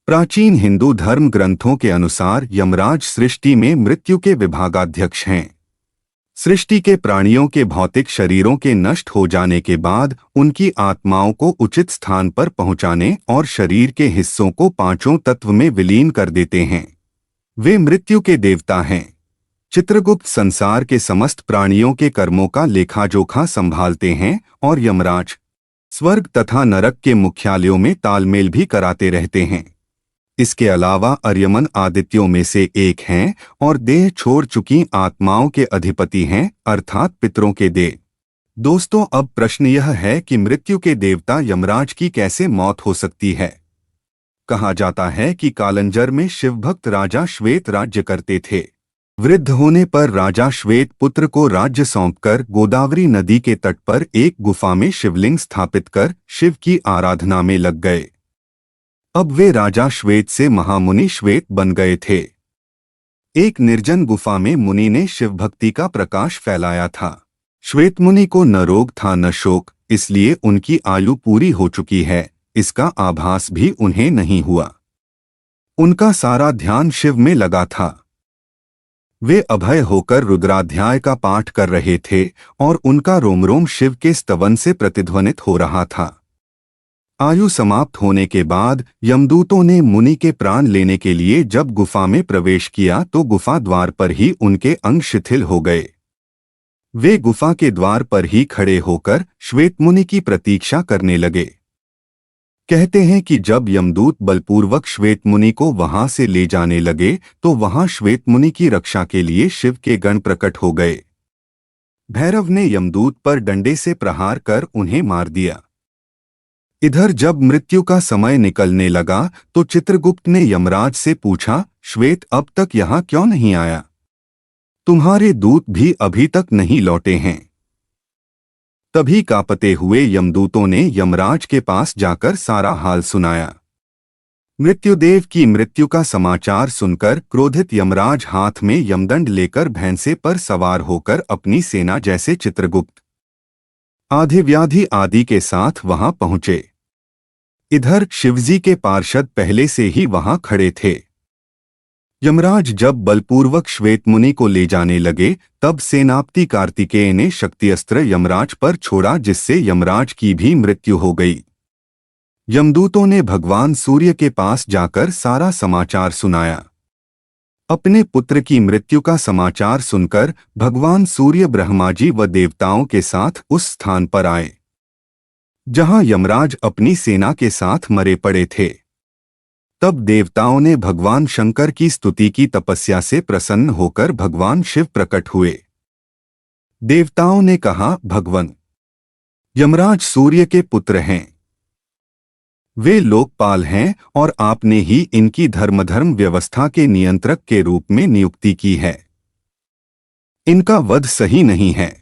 प्राचीन हिंदू धर्म ग्रंथों के अनुसार यमराज सृष्टि में मृत्यु के विभागाध्यक्ष हैं। सृष्टि के प्राणियों के भौतिक शरीरों के नष्ट हो जाने के बाद उनकी आत्माओं को उचित स्थान पर पहुंचाने और शरीर के हिस्सों को पांचों तत्व में विलीन कर देते हैं। वे मृत्यु के देवता हैं। चित्रगुप्त संसार के समस्त प्राणियों के कर्मों का लेखा-जोखा संभालते हैं और यमराज स्वर्ग तथा नरक के मुख्यालयों में तालमेल भी कराते रहते हैं। इसके अलावा अर्यमन आदित्यों में से एक हैं और देह छोड़ चुकी आत्माओं के अधिपति हैं, अर्थात पितरों के देव। दोस्तों, अब प्रश्न यह है कि मृत्यु के देवता यमराज की कैसे मौत हो सकती है। कहा जाता है कि कालंजर में शिवभक्त राजा श्वेत राज्य करते थे। वृद्ध होने पर राजा श्वेत पुत्र को राज्य सौंपकर गोदावरी नदी के तट पर एक गुफा में शिवलिंग स्थापित कर शिव की आराधना में लग गए। अब वे राजा श्वेत से महामुनि श्वेत बन गए थे। एक निर्जन गुफा में मुनि ने शिव भक्ति का प्रकाश फैलाया था। श्वेत मुनि को न रोग था न शोक, इसलिए उनकी आयु पूरी हो चुकी है, इसका आभास भी उन्हें नहीं हुआ। उनका सारा ध्यान शिव में लगा था। वे अभय होकर रुद्राध्याय का पाठ कर रहे थे और उनका रोम रोम शिव के स्तवन से प्रतिध्वनित हो रहा था। आयु समाप्त होने के बाद यमदूतों ने मुनि के प्राण लेने के लिए जब गुफा में प्रवेश किया तो गुफा द्वार पर ही उनके अंग शिथिल हो गए। वे गुफा के द्वार पर ही खड़े होकर श्वेत मुनि की प्रतीक्षा करने लगे। कहते हैं कि जब यमदूत बलपूर्वक श्वेत मुनि को वहां से ले जाने लगे तो वहां श्वेत मुनि की रक्षा के लिए शिव के गण प्रकट हो गए। भैरव ने यमदूत पर डंडे से प्रहार कर उन्हें मार दिया। इधर जब मृत्यु का समय निकलने लगा तो चित्रगुप्त ने यमराज से पूछा, श्वेत अब तक यहाँ क्यों नहीं आया? तुम्हारे दूत भी अभी तक नहीं लौटे हैं। तभी कांपते हुए यमदूतों ने यमराज के पास जाकर सारा हाल सुनाया। मृत्युदेव की मृत्यु का समाचार सुनकर क्रोधित यमराज हाथ में यमदंड लेकर भैंसे पर सवार होकर अपनी सेना जैसे चित्रगुप्त आधि व्याधि आदि के साथ वहां पहुंचे। इधर शिवजी के पार्षद पहले से ही वहां खड़े थे। यमराज जब बलपूर्वक श्वेत मुनि को ले जाने लगे तब सेनापति कार्तिकेय ने शक्ति अस्त्र यमराज पर छोड़ा, जिससे यमराज की भी मृत्यु हो गई। यमदूतों ने भगवान सूर्य के पास जाकर सारा समाचार सुनाया। अपने पुत्र की मृत्यु का समाचार सुनकर भगवान सूर्य ब्रह्मा जी व देवताओं के साथ उस स्थान पर आए जहां यमराज अपनी सेना के साथ मरे पड़े थे। तब देवताओं ने भगवान शंकर की स्तुति की, तपस्या से प्रसन्न होकर भगवान शिव प्रकट हुए। देवताओं ने कहा, भगवन यमराज सूर्य के पुत्र हैं। वे लोकपाल हैं और आपने ही इनकी धर्म व्यवस्था के नियंत्रक के रूप में नियुक्ति की है। इनका वध सही नहीं है।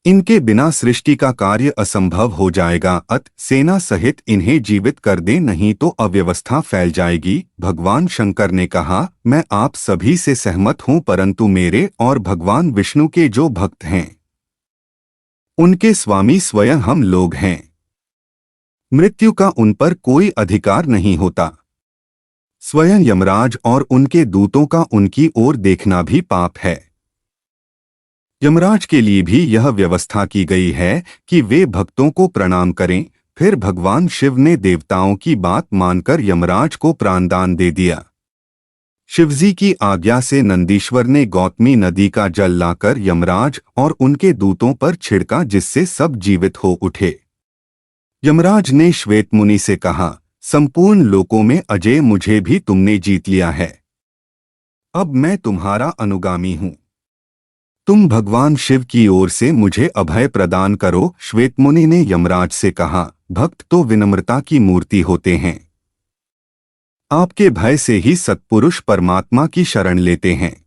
इनके बिना सृष्टि का कार्य असंभव हो जाएगा। सेना सहित इन्हें जीवित कर दें, नहीं तो अव्यवस्था फैल जाएगी। भगवान शंकर ने कहा, मैं आप सभी से सहमत हूं, परंतु मेरे और भगवान विष्णु के जो भक्त हैं उनके स्वामी स्वयं हम लोग हैं। मृत्यु का उन पर कोई अधिकार नहीं होता। स्वयं यमराज और उनके दूतों का उनकी ओर देखना भी पाप है। यमराज के लिए भी यह व्यवस्था की गई है कि वे भक्तों को प्रणाम करें। फिर भगवान शिव ने देवताओं की बात मानकर यमराज को प्राणदान दे दिया। शिवजी की आज्ञा से नंदीश्वर ने गौतमी नदी का जल लाकर यमराज और उनके दूतों पर छिड़का, जिससे सब जीवित हो उठे। यमराज ने श्वेत मुनि से कहा, संपूर्ण लोकों में अजय मुझे भी तुमने जीत लिया है। अब मैं तुम्हारा अनुगामी हूं। तुम भगवान शिव की ओर से मुझे अभय प्रदान करो। श्वेत मुनि ने यमराज से कहा, भक्त तो विनम्रता की मूर्ति होते हैं। आपके भय से ही सत्पुरुष परमात्मा की शरण लेते हैं।